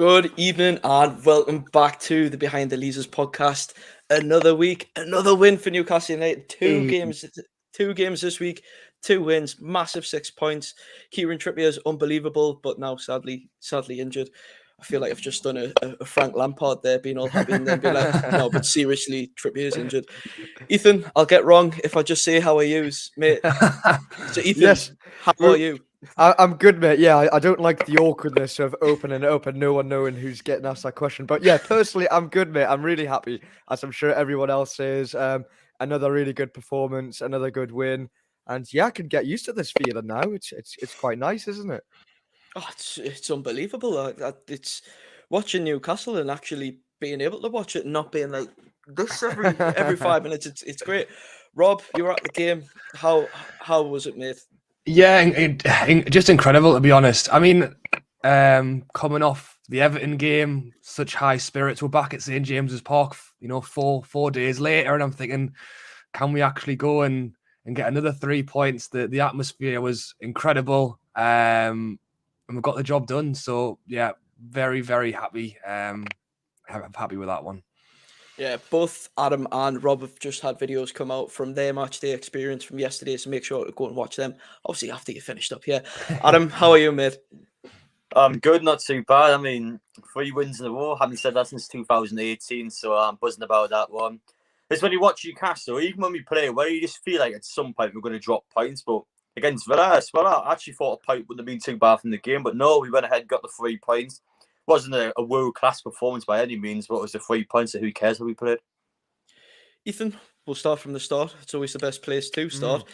Good evening and welcome back to the Behind the Leazes podcast. Another week, another win for Newcastle United. Two games this week, 2 wins, massive 6 points. Kieran Trippier is unbelievable, but now sadly injured. I feel like I've just done a Frank Lampard there, being all happy and then be like, no, but seriously, Trippier is injured. Ethan, I'll get wrong if I just say how I use, mate. So Ethan, Yes. how are you? I'm good, mate. Yeah, I don't like the awkwardness of opening it up and no one knowing who's getting asked that question. But yeah, personally, I'm good, mate. I'm really happy, as I'm sure everyone else is. Another really good performance, another good win, and yeah, I can get used to this feeling now. It's quite nice, isn't it? Oh, it's unbelievable. It's watching Newcastle and actually being able to watch it and not being like this every 5 minutes. It's great. Rob, you were at the game. How was it, mate? Yeah, just incredible, to be honest. I mean, coming off the Everton game, such high spirits. We're back at St James's Park, four days later, and I'm thinking, can we actually go and get another 3 points? The atmosphere was incredible, and we got the job done. So yeah, very, very happy. I'm happy with that one. Yeah, both Adam and Rob have just had videos come out from their match day experience from yesterday, so make sure to go and watch them. Obviously, after you finished up here. Adam, how are you, mate? I'm good, not too bad. I mean, 3 wins in a row. Haven't said that since 2018, so I'm buzzing about that one. It's when you watch Newcastle, even when we play away, you just feel like at some point we're going to drop points. But against Villa, I actually thought a point wouldn't have been too bad from the game. But no, we went ahead, got the 3 points. Wasn't a world-class performance by any means, but it was the 3 points, so who cares how we played? Ethan, we'll start from the start. It's always the best place to start.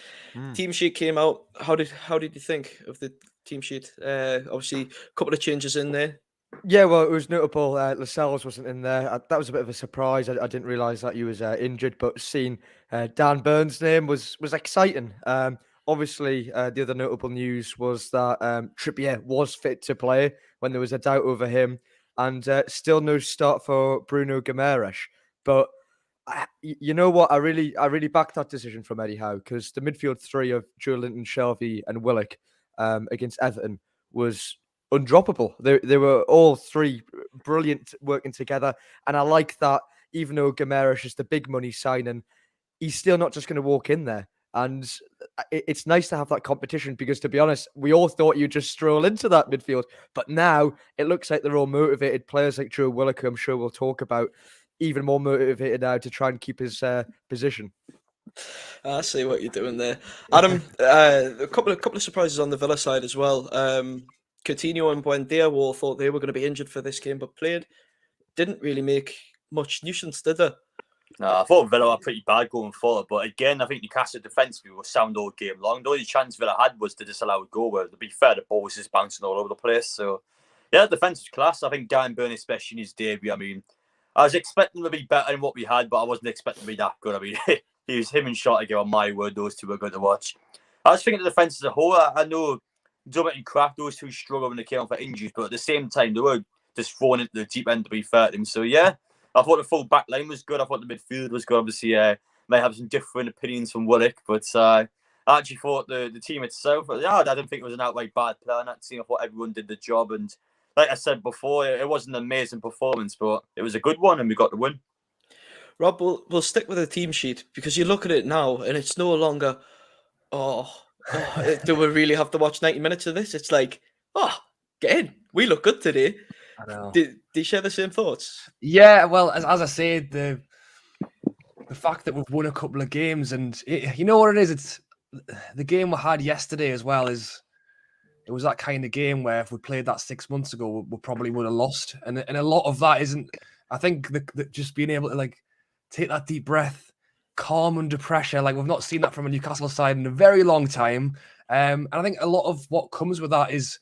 Team sheet came out. How did you think of the team sheet? Obviously, a couple of changes in there. Yeah, well, it was notable. Lascelles wasn't in there. That was a bit of a surprise. I didn't realise that he was injured, but seeing Dan Burns' name was exciting. Obviously, the other notable news was that Trippier was fit to play when there was a doubt over him, and still no start for Bruno Guimaraes. But you know what? I really backed that decision from Eddie Howe, because the midfield three of Joelinton, Shelvey, and Willock against Everton was undroppable. They were all three brilliant working together, and I like that. Even though Guimaraes is the big money signing, he's still not just going to walk in there. And it's nice to have that competition, because, to be honest, we all thought you'd just stroll into that midfield. But now it looks like they're all motivated. Players like Joe Willock, I'm sure we'll talk about, even more motivated now to try and keep his position. I see what you're doing there, Adam. A couple of surprises on the Villa side as well. Coutinho and Buendia all thought they were going to be injured for this game, but played. Didn't really make much nuisance, did they? No, I thought Villa were pretty bad going forward, but again, I think Newcastle defensively were sound all game long. The only chance Villa had was to disallow a goal, where, to be fair, the ball was just bouncing all over the place. So, yeah, defensive class. I think Dan Burn, especially in his debut, I mean, I was expecting to be better than what we had, but I wasn't expecting to be that good. I mean, he was him and Shottiger, on my word, those two were good to watch. I was thinking the defence as a whole, I know Dummett and Kraft, those two struggled when they came on for injuries, but at the same time, they were just thrown into the deep end, to be fair to them. So, yeah. I thought the full back line was good. I thought the midfield was good. Obviously, may have some different opinions from Willock, but I actually thought the team itself, I didn't think it was an outright bad player in that team. I thought everyone did the job. And like I said before, it wasn't an amazing performance, but it was a good one, and we got the win. Rob, we'll stick with the team sheet, because you look at it now and it's no longer, do we really have to watch 90 minutes of this? It's like, get in. We look good today. I know. Do you share the same thoughts? Yeah, well, as I said, the fact that we've won a couple of games, and you know what it is, it's the game we had yesterday as well. It was that kind of game where if we played that 6 months ago, we probably would have lost. And a lot of that isn't. I think the just being able to take that deep breath, calm under pressure. We've not seen that from a Newcastle side in a very long time. And I think a lot of what comes with that is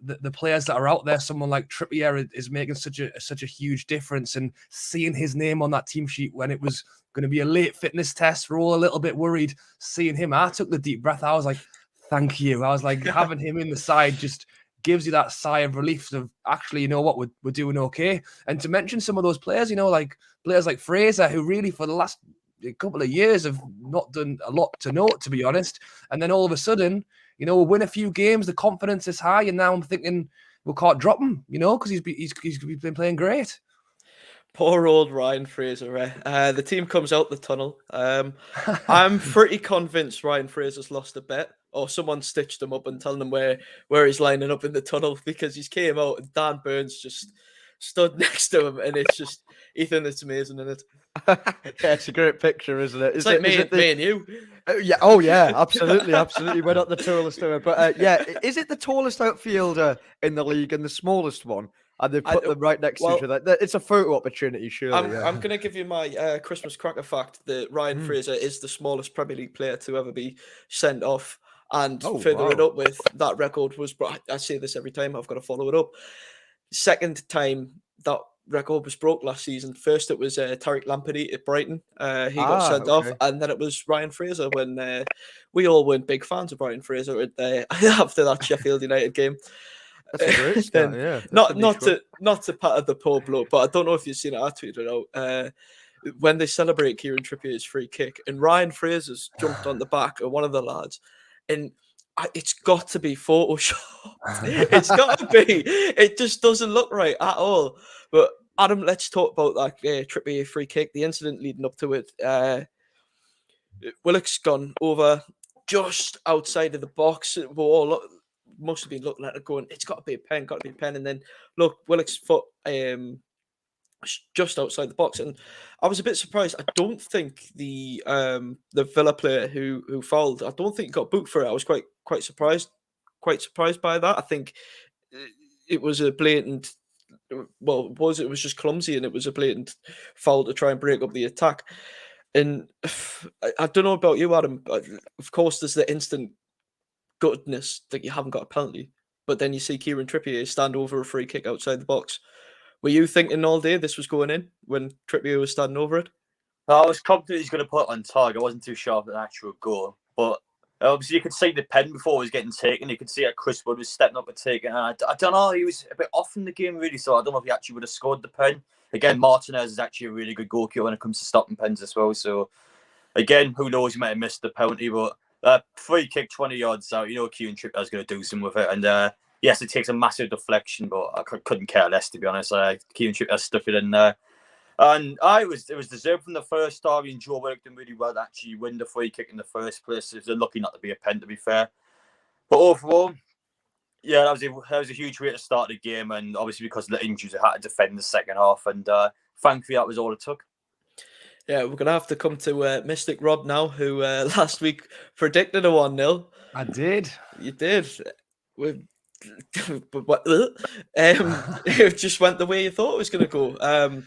the players that are out there. Someone like Trippier is making such a huge difference, and seeing his name on that team sheet when it was going to be a late fitness test, we're all a little bit worried. Seeing him, I took the deep breath. I was like, thank you. I was like, having him in the side just gives you that sigh of relief of, actually, you know what, we're doing okay. And to mention some of those players, like players like Fraser, who really for the last couple of years have not done a lot to note, to be honest. And then all of a sudden, we'll win a few games, the confidence is high, and now I'm thinking we can't drop him, because he's been playing great. Poor old Ryan Fraser. The team comes out the tunnel. I'm pretty convinced Ryan Fraser's lost a bet, or someone stitched him up and telling him where he's lining up in the tunnel, because he's came out and Dan Burns just stood next to him, and it's just, Ethan, it's amazing, isn't it? Yeah, it's a great picture, isn't it? It's like me and you. Yeah. Oh, yeah. Absolutely. We're not the tallest ever, but yeah, is it the tallest outfielder in the league and the smallest one? And they put them right next to each other. It's a photo opportunity, surely. I'm going to give you my Christmas cracker fact that Ryan Fraser is the smallest Premier League player to ever be sent off. And it up with, that record was, I say this every time, I've got to follow it up. Second time that record was broke last season. First, it was Tariq Lamptey at Brighton. He got sent off, and then it was Ryan Fraser when we all weren't big fans of Ryan Fraser after that Sheffield United game. That's a great start, yeah. Not to pat the poor bloke, but I don't know if you've seen it. I tweeted out when they celebrate Kieran Trippier's free kick, and Ryan Fraser's jumped on the back of one of the lads, and it's got to be photoshopped. It's got to be. It just doesn't look right at all. But Adam, let's talk about that Trippier free kick. The incident leading up to it. Willock's gone over just outside of the box. We're all must have been looking at it going, it's got to be a pen, and then look, Willock's foot just outside the box, and I was a bit surprised. I don't think the Villa player who fouled, I don't think he got booked for it. I was quite surprised by that. I think it was a blatant, it was just clumsy, and it was a blatant foul to try and break up the attack. And I don't know about you, Adam, but of course there's the instant goodness that you haven't got a penalty, but then you see Kieran Trippier stand over a free kick outside the box. Were you thinking all day this was going in when Trippier was standing over it? I was confident he's going to put it on target. I wasn't too sure of an actual goal, but obviously you could see the pen before it was getting taken. You could see that Chris Wood was stepping up and taking it. I don't know, he was a bit off in the game really, so I don't know if he actually would have scored the pen. Again, Martinez is actually a really good goalkeeper when it comes to stopping pens as well, so again, who knows, he might have missed the penalty, but free kick 20 yards out, Kieran Trippier's going to do something with it, and yes, it takes a massive deflection, but I couldn't care less, to be honest. Kieran Trippier stuck it in there. And it was deserved from the first start. And Joe worked really well to actually win the free kick in the first place. It was lucky not to be a pen, to be fair. But overall, yeah, that was a huge way to start the game. And obviously, because of the injuries, I had to defend the second half. And thankfully, that was all it took. Yeah, we're going to have to come to Mystic Rob now, who last week predicted a 1-0. I did. You did. It just went the way you thought it was going to go.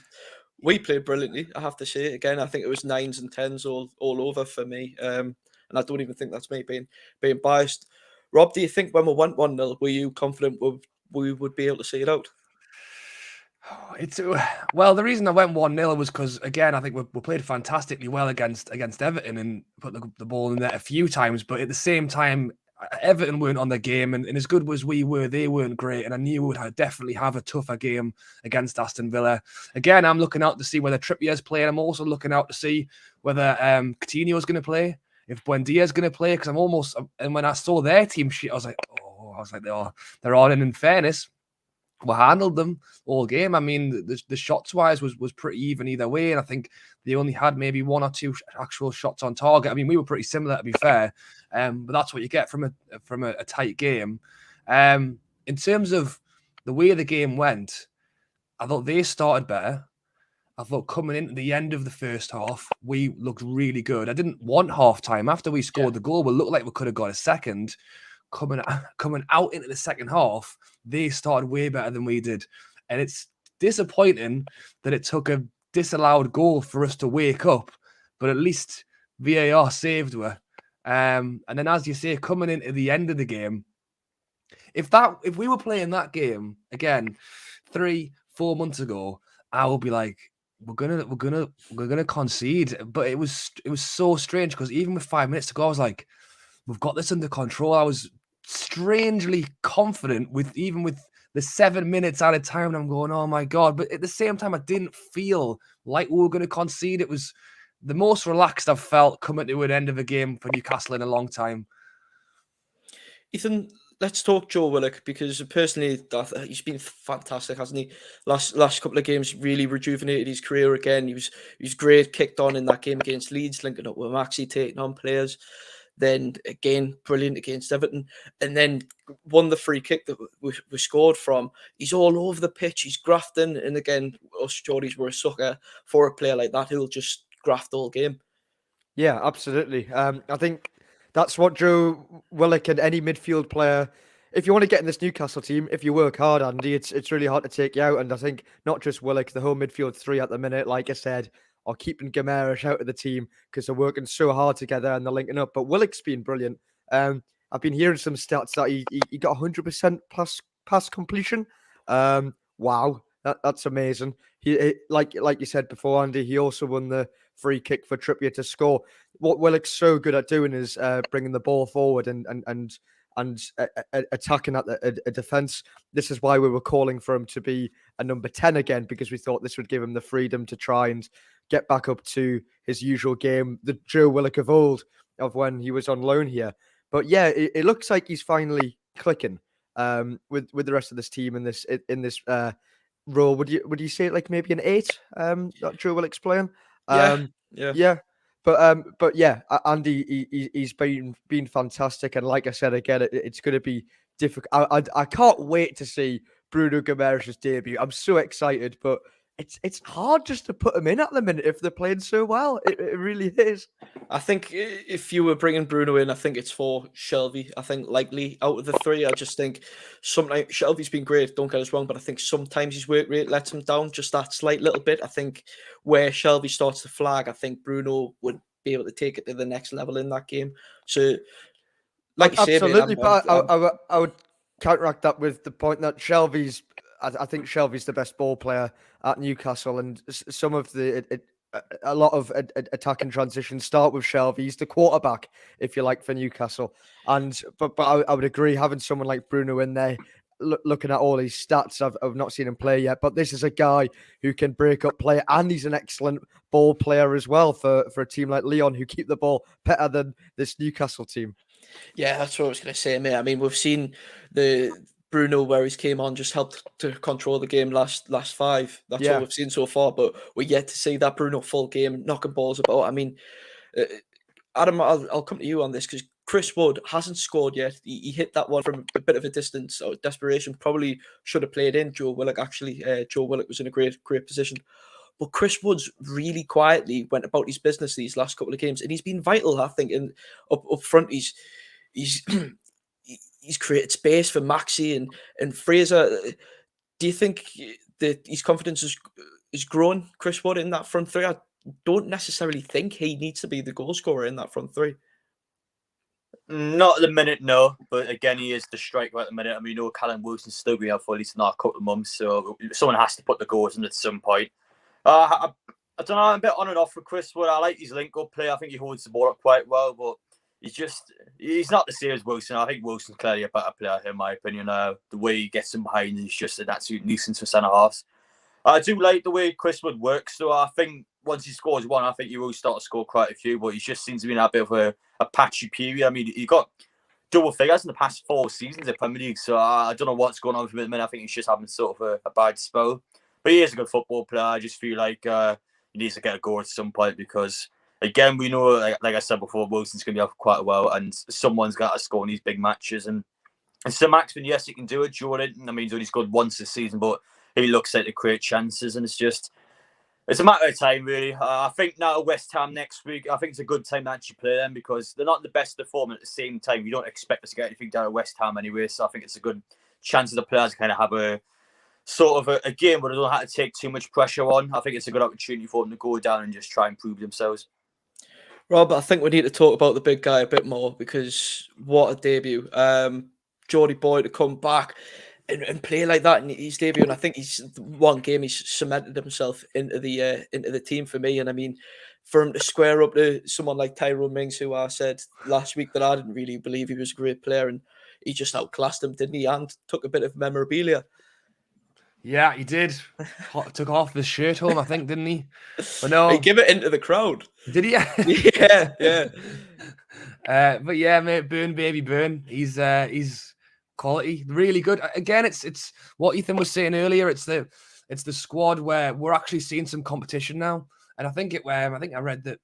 We played brilliantly, I have to say. Again, I think it was 9s and 10s all over for me. And I don't even think that's me being biased. Rob, do you think when we went 1-0, were you confident we would be able to see it out? The reason I went 1-0 was because, again, I think we played fantastically well against Everton and put the ball in there a few times. But at the same time, Everton weren't on the game, and as good as we were, they weren't great. And I knew we would definitely have a tougher game against Aston Villa. Again, I'm looking out to see whether Trippier's playing. I'm also looking out to see whether Coutinho's going to play, if Buendia's going to play, because and when I saw their team sheet, I was like, they're on. And in fairness, we handled them all game. I mean, the shots wise was pretty even either way, and I think they only had maybe 1 or 2 actual shots on target. I mean, we were pretty similar, to be fair, but that's what you get from a tight game. In terms of the way the game went, I thought they started better. I thought coming into the end of the first half, we looked really good. I didn't want half time after we scored the goal. We looked like we could have got a second. Coming out into the second half, they started way better than we did. And it's disappointing that it took a disallowed goal for us to wake up, but at least VAR saved her. And then, as you say, coming into the end of the game, if we were playing that game again 3-4 months ago, I would be like, we're gonna concede. But it was so strange, because even with 5 minutes to go, I was like, we've got this under control. I was strangely confident with the 7 minutes out of time, and I'm going, oh my God. But at the same time, I didn't feel like we were going to concede. It was the most relaxed I've felt coming to an end of a game for Newcastle in a long time. Ethan, let's talk Joe Willock, because personally he's been fantastic, hasn't he? Last couple of games really rejuvenated his career again. He was great, kicked on in that game against Leeds, linking up with Maxi, taking on players. Then again, brilliant against Everton, and then won the free kick that we scored from. He's all over the pitch. He's grafting, and again, us Geordies were a sucker for a player like that who'll just graft all game. Yeah, absolutely. I think that's what Joe Willock and any midfield player, if you want to get in this Newcastle team, if you work hard, Andy, it's really hard to take you out. And I think not just Willock, the whole midfield three at the minute, like I said, are keeping Gamerish out of the team because they're working so hard together and they're linking up. But Willock's been brilliant. I've been hearing some stats that he got 100% pass completion. Wow, that's amazing. He like you said before, Andy, he also won the free kick for Trippier to score. What Willock's so good at doing is bringing the ball forward and attacking at a defence. This is why we were calling for him to be a number 10 again, because we thought this would give him the freedom to try and get back up to his usual game, the Joe Willock of old, of when he was on loan here. But yeah, it looks like he's finally clicking with the rest of this team in this role. Would you say it like maybe an 8 that Joe Willock's playing? Yeah. But yeah, Andy, he's been fantastic, and like I said again, it's going to be difficult. I can't wait to see Bruno Guimarães' debut. I'm so excited, but it's hard just to put him in at the minute if they're playing so well. It really is. I think if you were bringing Bruno in, I think it's for Shelvey. I think likely out of the three, I just think sometimes Shelvey's been great, don't get us wrong, but I think sometimes his work rate lets him down just that slight little bit. I think where Shelvey starts to flag, I think Bruno would be able to take it to the next level in that game. So, like you absolutely, say, mate, but I would counteract that with the point that Shelvey's. I think Shelvey's the best ball player at Newcastle, and some of a lot of attacking transitions start with Shelvey. He's the quarterback, if you like, for Newcastle. But I would agree, having someone like Bruno in there, looking at all his stats, I've not seen him play yet, but this is a guy who can break up play, and he's an excellent ball player as well for a team like Lyon, who keep the ball better than this Newcastle team. Yeah, that's what I was going to say, mate. I mean, we've seen the Bruno, where he's came on, just helped to control the game last 5. That's all we've seen so far, but we're yet to see that Bruno full game, knocking balls about. I mean, Adam, I'll come to you on this, because Chris Wood hasn't scored yet. He hit that one from a bit of a distance, or desperation. Probably should have played in Joe Willock, actually. Joe Willock was in a great position. But Chris Wood's really quietly went about his business these last couple of games, and he's been vital, I think, up front. He's created space for Maxi and Fraser. Do you think that his confidence is growing, Chris Wood, in that front three? I don't necessarily think he needs to be the goal scorer in that front three. Not at the minute, no. But again, he is the striker at the minute. I mean, Callum Wilson's still going to have for at least another couple of months, so someone has to put the goals in at some point. I don't know, I'm a bit on and off for Chris Wood. I like his link-up play. I think he holds the ball up quite well, but he's not the same as Wilson. I think Wilson's clearly a better player, in my opinion. The way he gets him behind is just an absolute nuisance for centre-halves. I do like the way Chris Wood works, though. I think once he scores one, I think he will start to score quite a few, but he just seems to be in a bit of a patchy period. I mean, he got double figures in the past 4 seasons of Premier League, so I don't know what's going on with him at the minute. I think he's just having sort of a bad spell. But he is a good football player. I just feel like he needs to get a goal at some point, because again, we know, like I said before, Wilson's going to be up quite a while, and someone's got to score in these big matches. And Sir Maxman, yes, he can do it. Jordan, I mean, he's only scored once this season, but he looks like to create chances, and it's a matter of time, really. I think now West Ham next week, I think it's a good time to actually play them, because they're not the best of form. At the same time, you don't expect us to get anything down at West Ham anyway, so I think it's a good chance of the players to kind of have a sort of a game where they don't have to take too much pressure on. I think it's a good opportunity for them to go down and just try and prove themselves. Rob, I think we need to talk about the big guy a bit more, because what a debut. Geordie boy to come back and play like that in his debut, and I think he's one game he's cemented himself into the team for me. And I mean, for him to square up to someone like Tyrone Mings, who I said last week that I didn't really believe he was a great player, and he just outclassed him, didn't he? And took a bit of memorabilia. Yeah, he did. Took off his shirt home, I think, didn't he? But no, he gave it into the crowd. Did he? Yeah. But yeah, mate, burn, baby, burn. He's quality, really good. Again, it's what Ethan was saying earlier. It's the squad where we're actually seeing some competition now, and I think I read that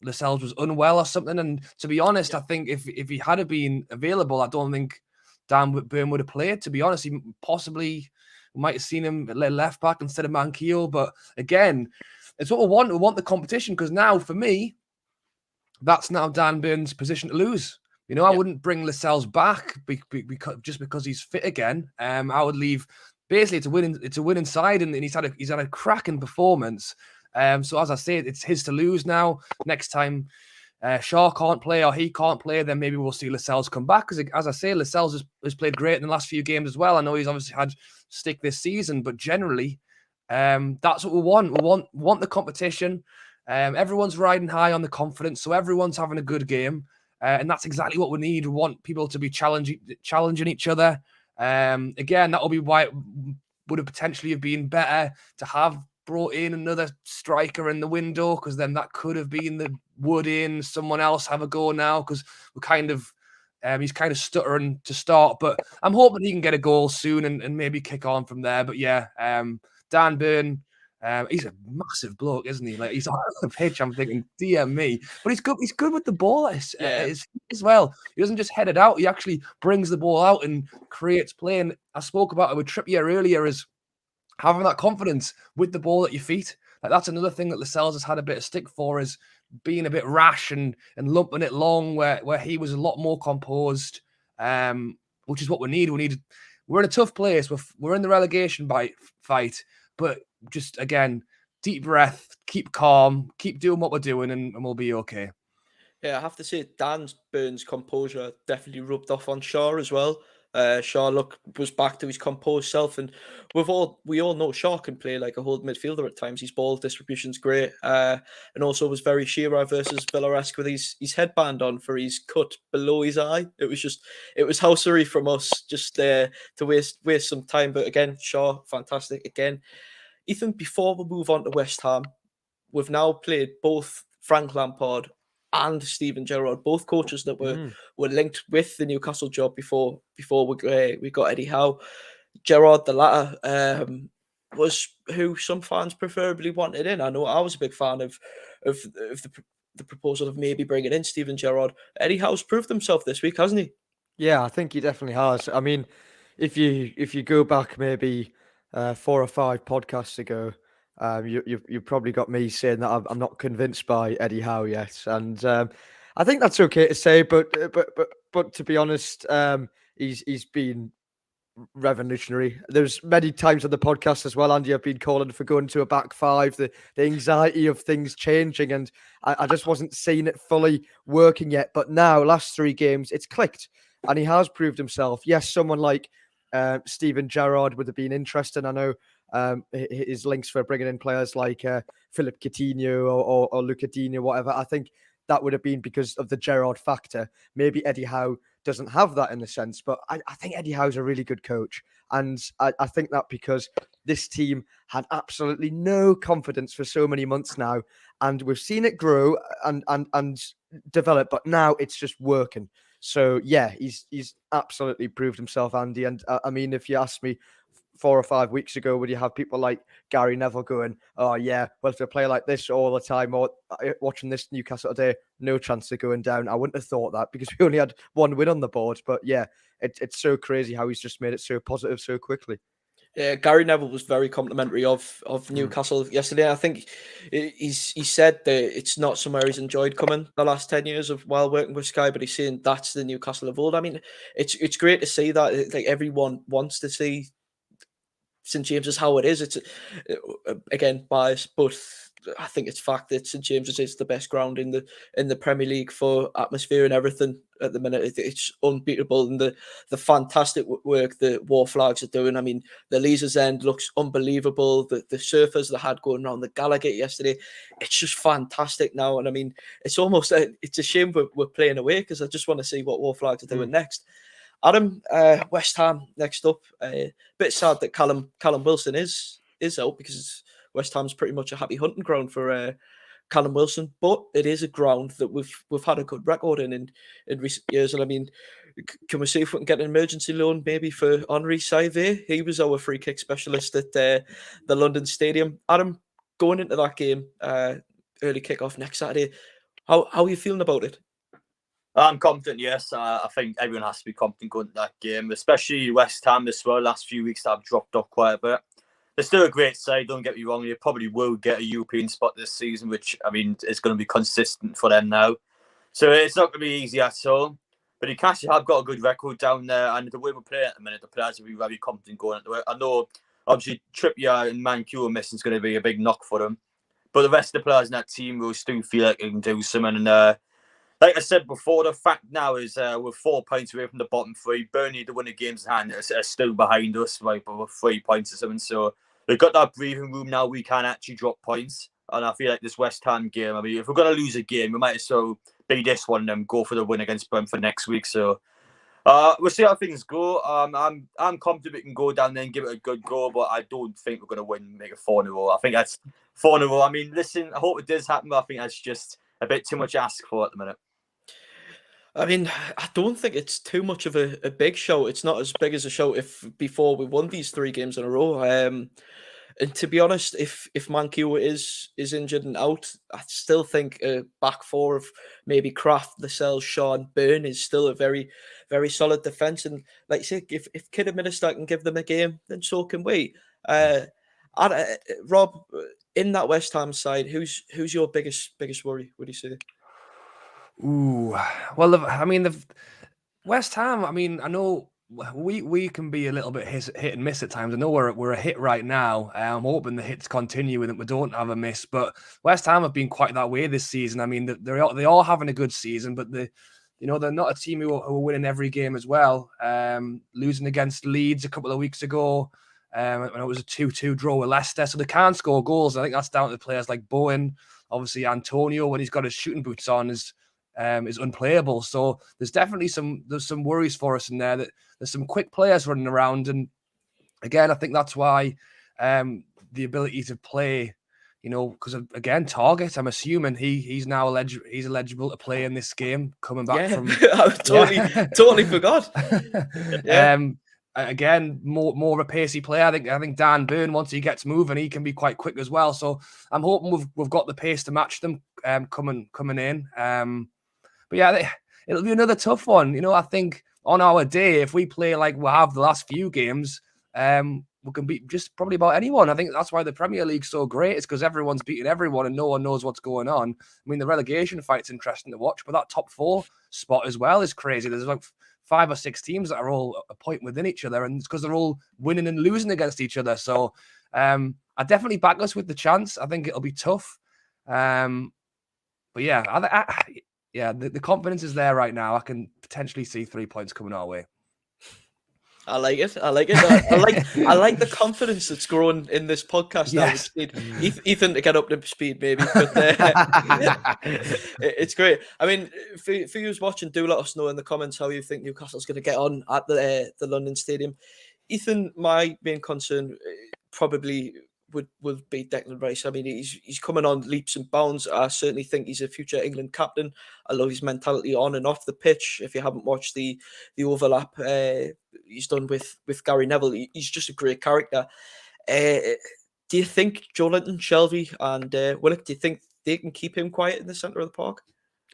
Lascelles was unwell or something. And to be honest, I think if he had been available, I don't think Dan Burn would have played. To be honest, he possibly might have seen him left back instead of Manquillo. But again, it's what we want. We want the competition, because now, for me, that's now Dan Burn's position to lose. I wouldn't bring Lascelles back because he's fit again. I would leave. Basically, it's a winning side, and he's had a cracking performance. So as I say, it's his to lose now. Next time Shaw can't play or he can't play, then maybe we'll see Lascelles come back. Because as I say, Lascelles has played great in the last few games as well. I know he's obviously had stick this season, but generally, that's what we want. We want the competition. Everyone's riding high on the confidence, so everyone's having a good game. And that's exactly what we need. We want people to be challenging each other. Again, that will be why it would have potentially have been better to have brought in another striker in the window, because then that could have been the Wood in, someone else have a go now, because we're he's kind of stuttering to start. But I'm hoping he can get a goal soon and maybe kick on from there. But yeah, Dan Burn, he's a massive bloke, isn't he? Like, he's on the pitch, I'm thinking, dear me. But he's good with the ball as well. He doesn't just head it out. He actually brings the ball out and creates play. And I spoke about it with Trippier earlier, is having that confidence with the ball at your feet. Like, that's another thing that Lascelles has had a bit of stick for, is being a bit rash and lumping it long, where he was a lot more composed, which is what we need. We're in a tough place. We're in the relegation fight, but just, again, deep breath, keep calm, keep doing what we're doing, and we'll be okay. Yeah, I have to say, Dan Burn's composure definitely rubbed off on Shaw as well. Shaw was back to his composed self, and we all know Shaw can play like a holding midfielder at times. His ball distribution's great, and also was very Shearer versus Villa-esque with his headband on for his cut below his eye. It was housery from us just to waste some time. But again, Shaw, fantastic again. Ethan, before we move on to West Ham, we've now played both Frank Lampard and Steven Gerrard, both coaches that were linked with the Newcastle job before we got Eddie Howe. Gerrard, the latter, was who some fans preferably wanted in. I know I was a big fan of the proposal of maybe bringing in Steven Gerrard. Eddie Howe's proved himself this week, hasn't he? Yeah, I think he definitely has. I mean, if you go back maybe 4 or 5 podcasts ago, you probably got me saying that I'm not convinced by Eddie Howe yet, and I think that's okay to say. But to be honest, he's been revolutionary. There's many times on the podcast as well, Andy, I've been calling for going to a back five, the anxiety of things changing, and I just wasn't seeing it fully working yet. But now, last 3 games, it's clicked, and he has proved himself. Yes, someone like Steven Gerrard would have been interesting. I know his links for bringing in players like Philip Coutinho or Luca Dino, whatever. I think that would have been because of the Gerrard factor. Maybe Eddie Howe doesn't have that in a sense, but I think Eddie Howe's a really good coach. And I think that because this team had absolutely no confidence for so many months now, and we've seen it grow and develop, but now it's just working. So yeah, he's absolutely proved himself, Andy. And I mean, if you asked me 4 or 5 weeks ago, would you have people like Gary Neville going, oh yeah, well, if they play like this all the time, or watching this Newcastle today, no chance of going down? I wouldn't have thought that, because we only had 1 win on the board. But yeah, it's so crazy how he's just made it so positive so quickly. Yeah, Gary Neville was very complimentary of Newcastle yesterday. I think he said that it's not somewhere he's enjoyed coming the last 10 years of while working with Sky, but he's saying that's the Newcastle of old. I mean, it's great to see that. Like, everyone wants to see St James's how it is. It's again biased, but I think it's fact that St James's is the best ground in the Premier League for atmosphere and everything at the minute. It's unbeatable, and the fantastic work the War Flags are doing. I mean, the Leazes end looks unbelievable. The surfers they had going around the Gallagher yesterday, it's just fantastic now. And I mean, it's almost it's a shame we're playing away, because I just want to see what War Flags are doing next. Adam, West Ham next up. Bit sad that Callum Wilson is out, because West Ham's pretty much a happy hunting ground for Callum Wilson, but it is a ground that we've had a good record in recent years. And I mean, can we see if we can get an emergency loan maybe for Henri Saivet? He was our free kick specialist at the London Stadium. Adam, going into that game, early kickoff next Saturday, how are you feeling about it? I'm confident, yes. I think everyone has to be confident going to that game, especially West Ham as well. Last few weeks have dropped off quite a bit. They're still a great side, don't get me wrong. They probably will get a European spot this season, which, I mean, is going to be consistent for them now. So it's not going to be easy at all. But Newcastle have got a good record down there, and the way we're playing at the minute, the players will be very confident going into it. I know, obviously, Trippier and Mankiw missing is going to be a big knock for them. But the rest of the players in that team will still feel like they can do something. And like I said before, the fact now is we're 4 points away from the bottom three. Burnley, to win the games in hand, are still behind us, like, with 3 points or something. So we've got that breathing room now. We can actually drop points. And I feel like this West Ham game, I mean, if we're going to lose a game, we might as well be this one and then go for the win against Brentford next week. So we'll see how things go. I'm confident we can go down there and give it a good go, but I don't think we're going to win, make it 4-0. I think that's 4-0. I mean, listen, I hope it does happen, but I think that's just a bit too much to ask for at the minute. I mean, I don't think it's too much of a big show. It's not as big as a show if before we won these 3 games in a row. And to be honest, if Mankiw is injured and out, I still think a back four of maybe Kraft, Lascelles, Shaw, and Byrne is still a very, very solid defence. And like I say, if Kidderminster can give them a game, then so can we. Rob, in that West Ham side, who's your biggest worry, would you say? Ooh, well, I mean, the West Ham. I mean, I know we can be a little bit hit and miss at times. I know we're a hit right now. I'm hoping the hits continue and that we don't have a miss. But West Ham have been quite that way this season. I mean, they all having a good season, but they're not a team who are winning every game as well. Losing against Leeds a couple of weeks ago, when it was a 2-2 draw with Leicester, so they can score goals. I think that's down to players like Bowen. Obviously, Antonio, when he's got his shooting boots on, is unplayable. So there's definitely some worries for us in there. That there's some quick players running around, and again, I think that's why the ability to play, because again, Target, I'm assuming he's now eligible to play in this game, coming back from. I totally forgot. Yeah. Again, more of a pacey player. I think Dan Byrne, once he gets moving, he can be quite quick as well. So I'm hoping we've got the pace to match them coming in. But yeah, it'll be another tough one. I think on our day, if we play like we have the last few games, we can beat just probably about anyone. I think that's why the Premier League's so great. It's because everyone's beating everyone and no one knows what's going on. I mean, the relegation fight's interesting to watch, but that top 4 spot as well is crazy. There's like 5 or 6 teams that are all a point within each other, and it's because they're all winning and losing against each other. So I definitely back us with the chance. I think it'll be tough. But yeah, the confidence is there right now. I can potentially see 3 points coming our way. I like it. I like the confidence that's growing in this podcast now. Yes. Ethan to get up to speed, maybe. But it's great. I mean, for you who's watching, do let us know in the comments how you think Newcastle's going to get on at the London Stadium. Ethan, my main concern probably would be Declan Rice. I mean, he's coming on leaps and bounds. I certainly think he's a future England captain. I love his mentality on and off the pitch. If you haven't watched the overlap he's done with Gary Neville, he's just a great character. Do you think Joelinton, Shelvey and Willock, do you think they can keep him quiet in the centre of the park?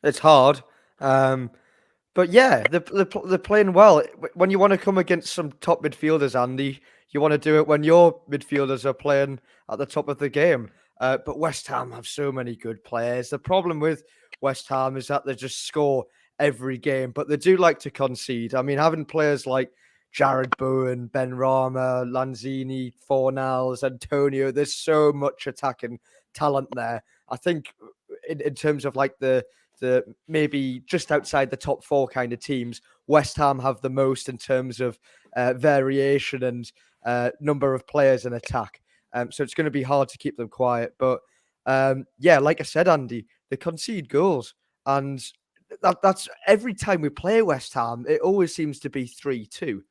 It's hard. But yeah, they're playing well. When you want to come against some top midfielders, Andy, you want to do it when your midfielders are playing at the top of the game. But West Ham have so many good players. The problem with West Ham is that they just score every game, but they do like to concede. I mean, having players like Jared Bowen, Ben Rama, Lanzini, Fornals, Antonio, there's so much attacking talent there. I think in terms of like the maybe just outside the top 4 kind of teams, West Ham have the most in terms of variation and number of players in attack. So it's going to be hard to keep them quiet. But yeah, like I said, Andy, they concede goals. And that's every time we play West Ham, it always seems to be 3-2,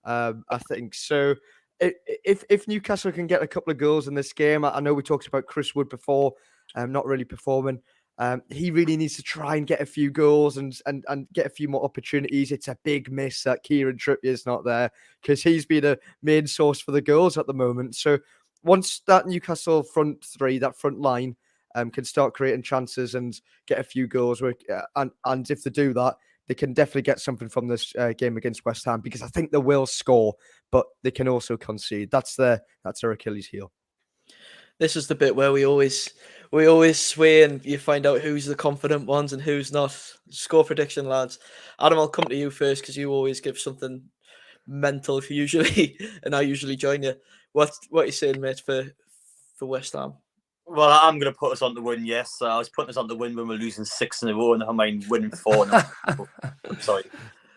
I think. So if Newcastle can get a couple of goals in this game, I know we talked about Chris Wood before. not really performing. He really needs to try and get a few goals and get a few more opportunities. It's a big miss that Kieran Trippier's not there, because he's been a main source for the goals at the moment. So once that Newcastle front three, that front line, can start creating chances and get a few goals, and if they do that, they can definitely get something from this game against West Ham, because I think they will score, but they can also concede. That's their Achilles heel. This is the bit where we always sway and you find out who's the confident ones and who's not. Score prediction, lads. Adam, I'll come to you first because you always give something mental usually, and I usually join you. What are you saying, mate, for West Ham? Well, I'm going to put us on the win, yes. I was putting us on the win when we're losing 6 in a row, and I mind winning 4. I'm sorry.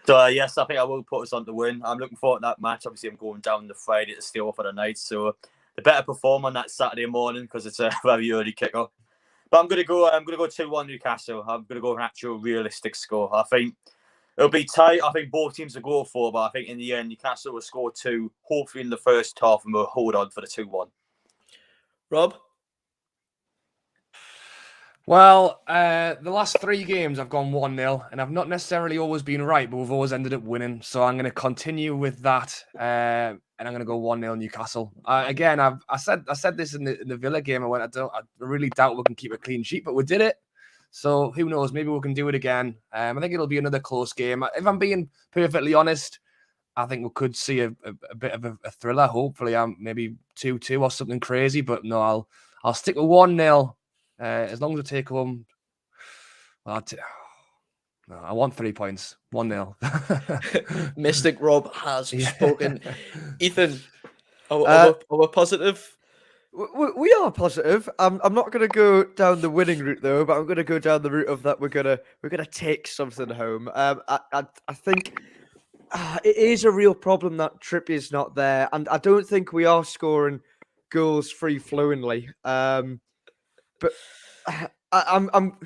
So, yes, I think I will put us on the win. I'm looking forward to that match. Obviously, I'm going down the Friday to stay off for the night, so the better perform on that Saturday morning because it's a very early kicker. But I'm going to go 2-1 Newcastle. I'm going to go for an actual realistic score. I think it'll be tight. I think both teams will go for, but I think in the end, Newcastle will score 2, hopefully in the first half, and we'll hold on for the 2-1. Rob? Well, the last 3 games I've gone 1-0, and I've not necessarily always been right, but we've always ended up winning. So I'm going to continue with that, and I'm going to go 1-0 Newcastle. Again, I said this in the Villa game. I really doubt we can keep a clean sheet, but we did it. So who knows? Maybe we can do it again. I think it'll be another close game. If I'm being perfectly honest, I think we could see a bit of a thriller. Hopefully, maybe 2-2 or something crazy. But no, I'll stick with 1-0. As long as we take home, I want 3 points. 1-0. Mystic Rob has spoken. Ethan, are we positive? We are positive. I'm not going to go down the winning route though, but I'm going to go down the route of that we're gonna take something home. I think it is a real problem that Trippier's not there, and I don't think we are scoring goals free flowingly. But I'm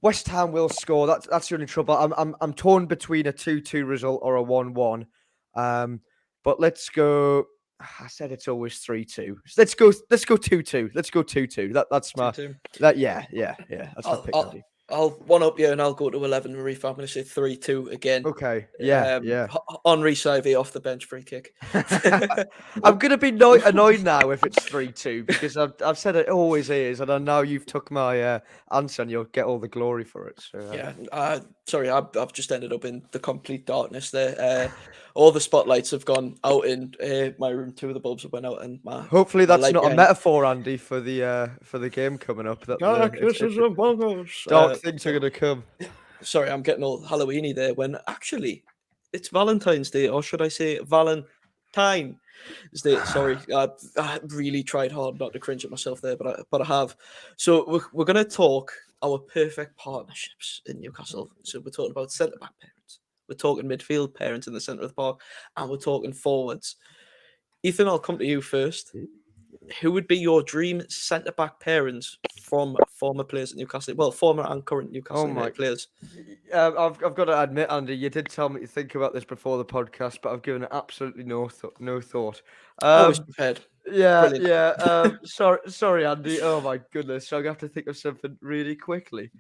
West Ham will score. That's the only trouble. I'm torn between a 2-2 result or a 1-1. But let's go. I said it's always 3-2. Let's go 2-2. Let's go 2-2. That's my 2-2. Yeah. That's my pick. I'll one up you and I'll go to 11 Marif. I'm going to say 3-2 again. Okay. Yeah. Henri Saivet off the bench free kick. I'm going to be annoyed now if it's 3-2 because I've said it always is, and I know you've took my answer and you'll get all the glory for it. So, yeah. Sorry, I've just ended up in the complete darkness there. All the spotlights have gone out in my room. 2 of the bulbs have went out, and hopefully that's not a metaphor, Andy, for the game coming up. Dark things are going to come. Sorry, I'm getting all Halloweeny there when actually it's Valentine's Day, or should I say Valentine Day? Sorry, I really tried hard not to cringe at myself there, but I have. So we're going to talk our perfect partnerships in Newcastle. So we're talking about centre back parents. We're talking midfield parents in the centre of the park, and we're talking forwards. Ethan, I'll come to you first. Who would be your dream centre back parents from former players at Newcastle? Well, former and current Newcastle players. I've got to admit, Andy, you did tell me to think about this before the podcast, but I've given it absolutely no thought. Always prepared. Yeah, Brilliant. yeah. Sorry, Andy. Oh my goodness, I'm gonna have to think of something really quickly.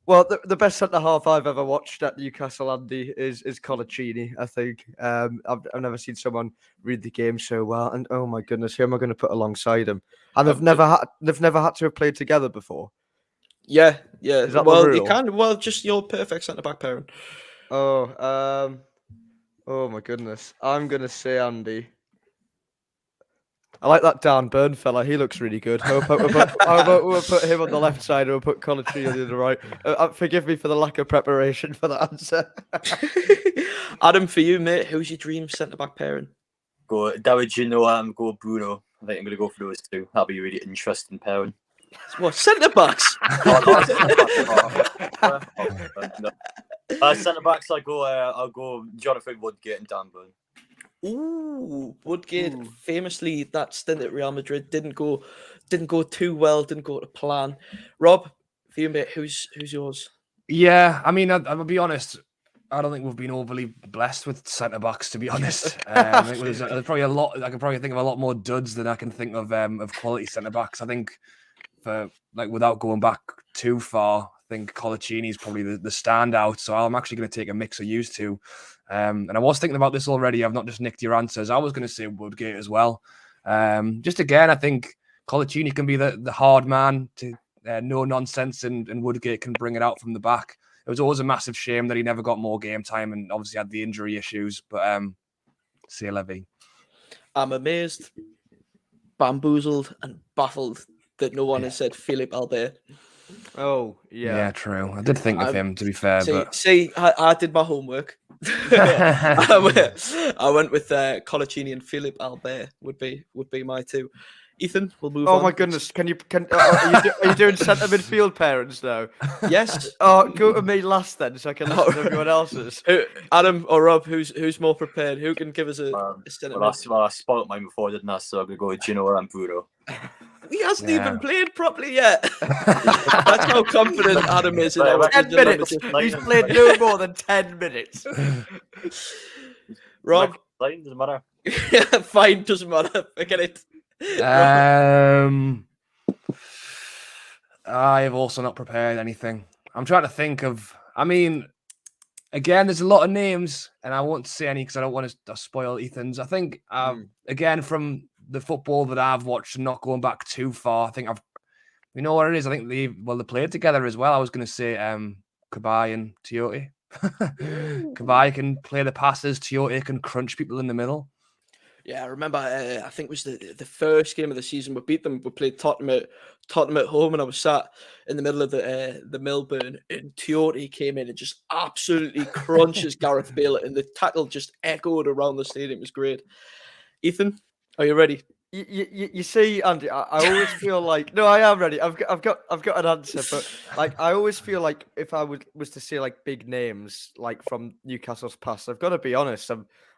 Well, the best centre half I've ever watched at Newcastle, Andy, is Colaccini. I think I've never seen someone read the game so well. And oh my goodness, who am I going to put alongside him? And they've never had to have played together before. Yeah. Is that well, you can. Well, just your perfect centre back parent. Oh my goodness, I'm going to say Andy. I like that Dan Burn fella. He looks really good. We'll put him on the left side and we'll put Colaccini on the right. Forgive me for the lack of preparation for that answer. Adam, for you, mate, who's your dream centre-back pairing? Go David Ginola, go Bruno. I think I'm going to go for those 2. That'll be a really interesting pairing. What, centre-backs? Centre-backs, I'll go Jonathan Woodgate and Dan Burn. Ooh, Woodgate famously that stint at Real Madrid didn't go too well, didn't go to plan. Rob, for you, mate, who's yours? Yeah, I mean, I'll be honest. I don't think we've been overly blessed with centre backs, to be honest. I think there's probably a lot. I can probably think of a lot more duds than I can think of quality centre backs. I think for like without going back too far, I think Colaccini is probably the standout. So I'm actually going to take a mix of used to. And I was thinking about this already. I've not just nicked your answers. I was going to say Woodgate as well. Just again, I think Colaccini can be the hard man to no nonsense, and Woodgate can bring it out from the back. It was always a massive shame that he never got more game time and obviously had the injury issues. But c'est la vie. I'm amazed, bamboozled, and baffled that no one has said Philippe Albert. Oh, Yeah, true. I did think of him, to be fair. I did my homework. I went with Colaccini and Philippe Albert would be my two. Ethan, we'll move on. Oh my goodness! Are you doing centre midfield parents now? Yes. Oh, go to me last then, so I can listen to everyone else's. Adam or Rob, who's more prepared? Who can give us a centre mid? I spoiled mine before, didn't I? So I'm gonna go with Gino and Bruno. He hasn't even played properly yet. That's how confident Adam is. In 10 minutes. He's played no more than 10 minutes. Rob, Fine, doesn't matter. fine, doesn't matter. Forget it. I have also not prepared anything. I'm trying to think of. I mean, again, there's a lot of names, and I won't say any because I don't want to spoil Ethan's. I think, again, from the football that I've watched, and not going back too far, I think you know what it is. I think they played together as well. I was going to say Cabaye and Tiote. Cabaye can play the passes. Tiote can crunch people in the middle. Yeah, I remember. I think it was the first game of the season. We beat them. We played Tottenham at home, and I was sat in the middle of the Millburn, and Tiote came in and just absolutely crunches Gareth Bale, and the tackle just echoed around the stadium. It was great. Ethan, are you ready? You see, Andy, I always feel like I am ready. I've got an answer, but like I always feel like if I was to say like big names like from Newcastle's past, I've got to be honest.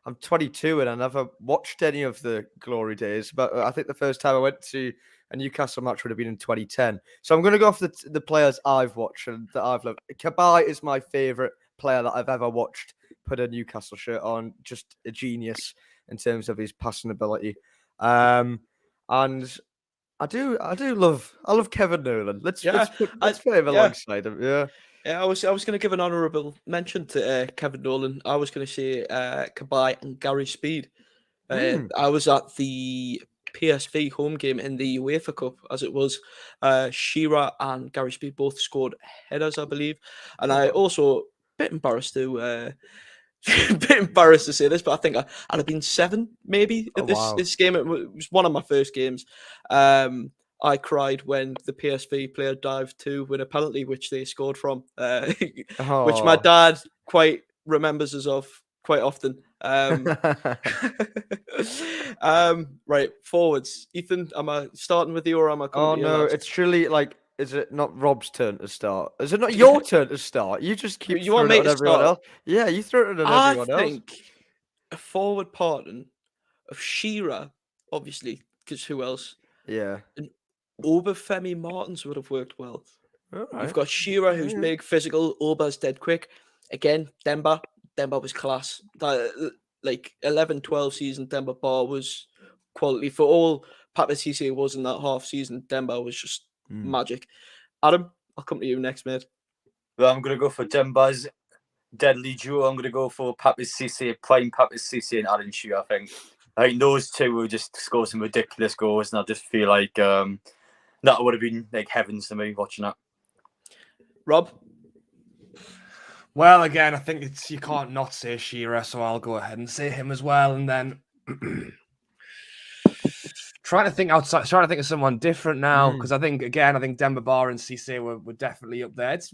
I'm 22 and I never watched any of the glory days, but I think the first time I went to a Newcastle match would have been in 2010. So I'm going to go off the players I've watched and that I've loved. Cabaye is my favourite player that I've ever watched put a Newcastle shirt on. Just a genius in terms of his passing ability. And I love Kevin Nolan. Let's put him alongside him. Yeah. Yeah, I was going to give an honourable mention to Kevin Nolan. I was going to say Cabaye and Gary Speed. I was at the PSV home game in the UEFA Cup, as it was. Shearer and Gary Speed both scored headers, I believe. And I also bit embarrassed to say this, but I think I'd have been 7 maybe at this game. It was one of my first games. I cried when the PSV player dived to win a penalty, which they scored from, which my dad quite remembers us of quite often. Right, forwards. Ethan, am I starting with you or am I coming to you? It's truly like, is it not Rob's turn to start? Is it not your turn to start? You just keep throwing it at everyone else. Yeah, you throw it at everyone else. I think a forward partner of Shearer, obviously, because who else? Yeah. And Obafemi Martins would have worked well. Right. You've got Shearer, who's big, physical. Oba's dead quick. Again, Demba was class. Like 11-12 season, Demba Ba was quality. For all Pape Cisse was in that half season, Demba was just magic. Adam, I'll come to you next, mate. Well, I'm going to go for Demba's deadly duo. I'm going to go for Pape Cisse, prime Pape Cisse and Alan Shearer, I think those two will just score some ridiculous goals, and I just feel like that would have been like heavens to me watching that. Rob? Well, again, I think you can't not say Shearer, so I'll go ahead and say him as well. And then trying to think of someone different now, because I think Demba Ba and Cisse were definitely up there. It's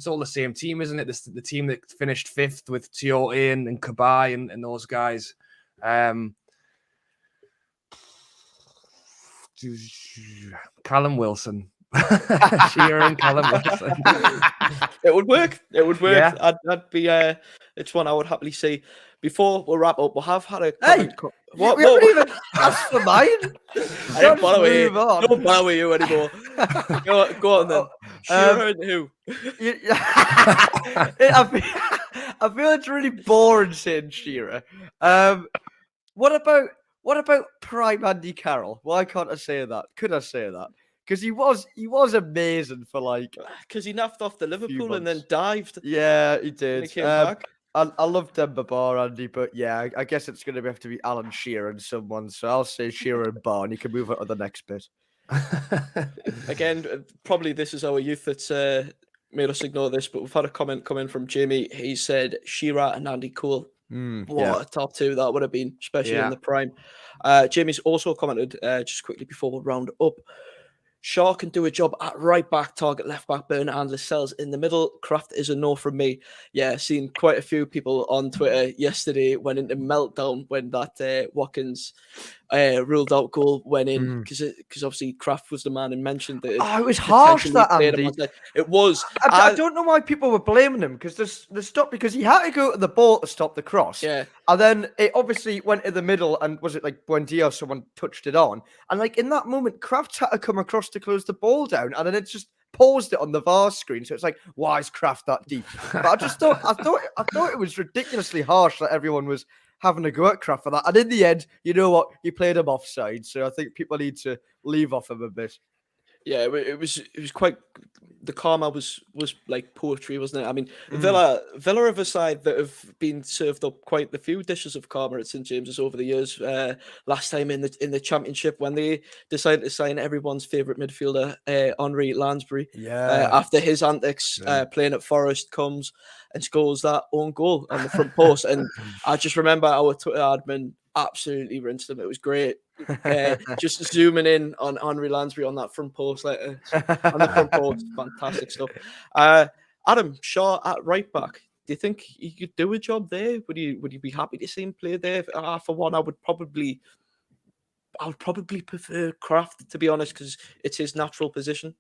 all the same team, isn't it? The team that finished 5th with Tiote and Cabaye and those guys. Callum Wilson. Shearer and Callum Wilson. It would work. Yeah. I'd be it's one I would happily see. Before we wrap up, we have had a what? We haven't even asked for mine. I don't bother with you anymore. Go on then. Shearer and who? I feel it's really boring saying Shearer. What about prime Andy Carroll? Why can't I say that? Could I say that? because he was amazing for like. Because he naffed off the Liverpool and then months. dived. Yeah, he When did. he came back. I love Demba Ba, Andy, but yeah, I guess it's going to have to be Alan Shearer and someone. So I'll say Shearer and Ba, and you can move on to the next bit. Again, probably this is our youth that's made us ignore this, but we've had a comment come in from Jamie. He said Shearer and Andy Cole. What a top two that would have been, especially in the prime. Jamie's also commented just quickly before we round up. Shaw can do a job at right back, target left back, Burner and Lascelles in the middle. Kraft is a no from me. Yeah, seen quite a few people on Twitter yesterday went into meltdown when that Watkins ruled out goal went in because obviously Kraft was the man and mentioned that. It was harsh, that Andy. It was. I don't know why people were blaming him because because he had to go to the ball to stop the cross. Yeah. And then it obviously went to the middle, and was it like Buendia or someone touched it on? And like in that moment, Kraft had to come across to close the ball down, and then it just paused it on the VAR screen. So it's like, why is Kraft that deep? But I thought it was ridiculously harsh that everyone was having a go at Kraft for that. And in the end, you know what? He played him offside. So I think people need to leave off him a bit. Yeah, it was quite. The karma was like poetry, wasn't it? I mean, Villa are a side that have been served up quite a few dishes of karma at St James's over the years. Last time in the Championship, when they decided to sign everyone's favourite midfielder, Henri Lansbury, after his antics, playing at Forest, comes and scores that own goal on the front post. And I just remember our Twitter admin absolutely rinsed him. It was great. Just zooming in on Henri Lansbury on that front post, on the front post, fantastic stuff. Adam Shaw at right back. Do you think he could do a job there? Would you be happy to see him play there? For one, I would probably prefer Kraft, to be honest, because it's his natural position.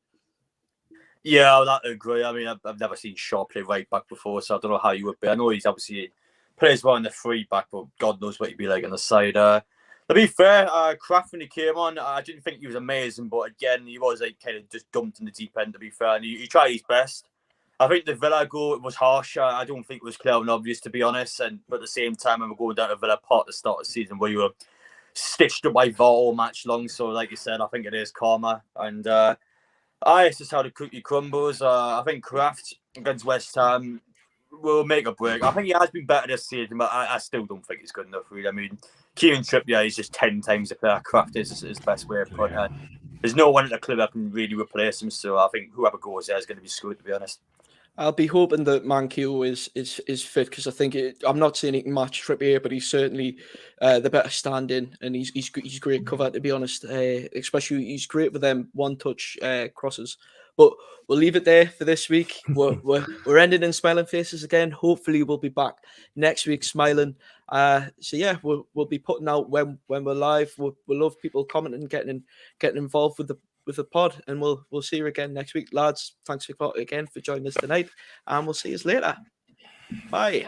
Yeah, I agree. I mean, I've never seen Shaw play right back before, so I don't know how you would be. I know he's obviously plays well in the free back, but God knows what he'd be like on the side. To be fair, Kraft, when he came on, I didn't think he was amazing, but again, he was like kind of just dumped in the deep end, to be fair, and he tried his best. I think the Villa goal was harsh. I don't think it was clear and obvious, to be honest. But at the same time, when we're going down to Villa Park at the start of the season, where you were stitched up by VAR all match long, so like you said, I think it is karma. And it's just how the cookie crumbles. I think Kraft against West Ham will make a break. I think he has been better this season, but I still don't think he's good enough, really. I mean, Kieran Trippier is just 10 times the player Kraft is his best way of putting it. There's no one at the club that can really replace him, so I think whoever goes there is going to be screwed, to be honest. I'll be hoping that Mankiw is fit, because I think I'm not saying he can match Trippier, but he's certainly the better stand-in, and he's great cover, to be honest. Especially he's great with them one-touch crosses. But we'll leave it there for this week. We're ending in smiling faces again. Hopefully we'll be back next week smiling. So yeah, we'll be putting out when we're live. We'll love people commenting, getting involved with the pod, and we'll see you again next week, lads. Thanks again for joining us tonight, and we'll see you later. Bye.